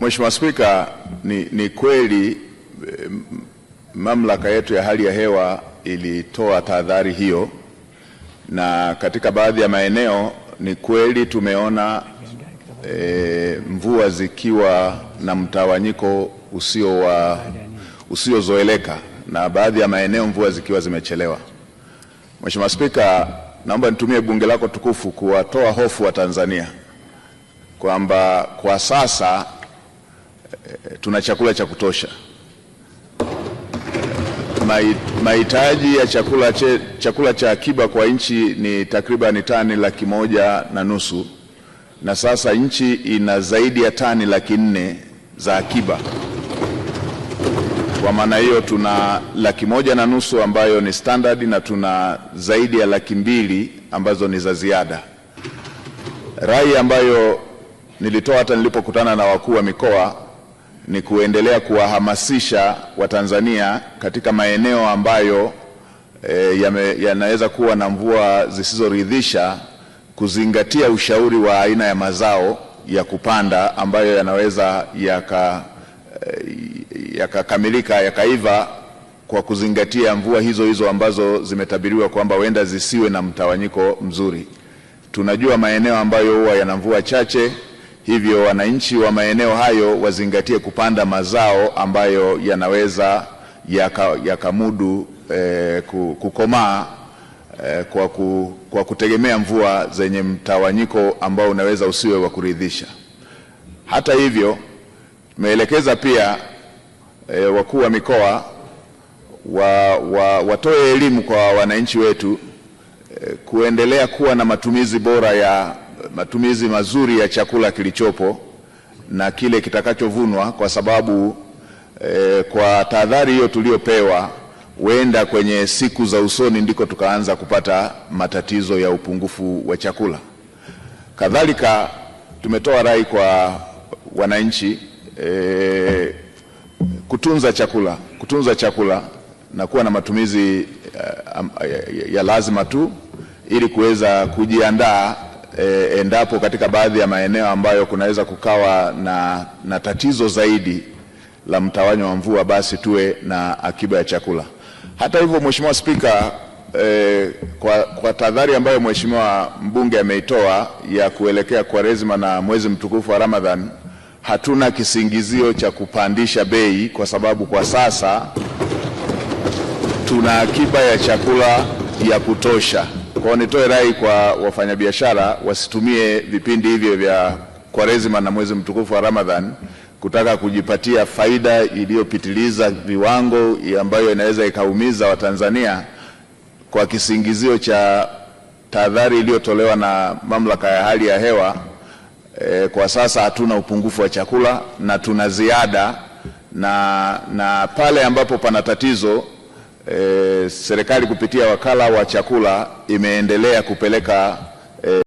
Mheshimiwa Spika, ni kweli mamlaka yetu ya hali ya hewa ilitoa tahadhari hiyo, na katika baadhi ya maeneo ni kweli tumeona mvua zikiwa na mtawanyiko usiozoeleka na baadhi ya maeneo mvua zikiwa zimechelewa. Mheshimiwa Spika, naomba nitumie bunge lako tukufu kuwatoa hofu wa Tanzania kwamba kwa sasa tuna chakula cha kutosha. Mahitaji ya chakula cha akiba kwa nchi ni takriban tani 1,500,000 na sasa nchi ina zaidi ya tani 400,000 za akiba. Kwa maana hiyo tuna 1,100,000 ambayo ni standard na tuna zaidi ya 200,000 ambazo ni za ziada. Rai ambayo nilitoa hata nilipokutana na wakuu wa mikoa ni kuendelea kuwahamasisha Watanzania katika maeneo ambayo yanaweza kuwa na mvua zisizoridhisha kuzingatia ushauri wa aina ya mazao ya kupanda ambayo yanaweza yakakamilika yakaiva kwa kuzingatia mvua hizo ambazo zimetabiriwa kwamba huenda zisiwe na mtawanyiko mzuri. Tunajua maeneo ambayo huwa yana mvua chache, hivyo wananchi wa maeneo hayo wazingatie kupanda mazao ambayo yanaweza yakamudu kukomaa kwa kutegemea mvua zenye mtawanyiko ambao unaweza usiwe wa kuridhisha. Hata hivyo, tumeelekeza pia wakuu wa mikoa watoe elimu kwa wananchi wetu kuendelea kuwa na matumizi mazuri ya chakula kilichopo na kile kitakachovunwa, kwa sababu kwa tahadhari hiyo tuliopewa huenda kwenye siku za usoni ndiko tukaanza kupata matatizo ya upungufu wa chakula. Kadhalika tumetoa rai kwa wananchi kutunza chakula na kuwa na matumizi ya lazima tu ili kuweza kujiandaa endapo katika baadhi ya maeneo ambayo kunaweza kukawa na tatizo zaidi la mtawanyo wa mvua, basi tuwe na akiba ya chakula. Hata hivyo, Mheshimiwa Spika, kwa tahadhari ambayo Mheshimiwa mbunge ameitoa ya kuelekea Kwaresima na mwezi mtukufu wa Ramadhan, hatuna kisingizio cha kupandisha bei kwa sababu kwa sasa tuna akiba ya chakula ya kutosha. Kwa nitoe rai kwa wafanyabiashara wasitumie vipindi hivyo vya Kwaresima na mwezi mtukufu wa Ramadhan kutaka kujipatia faida iliyopitiliza viwango ambayo inaweza ikaumiza Watanzania kwa kisingizio cha tahadhari iliyotolewa na mamlaka ya hali ya hewa. Kwa sasa hatuna upungufu wa chakula na tuna ziada, na pale ambapo pana tatizo serikali kupitia wakala wa chakula imeendelea kupeleka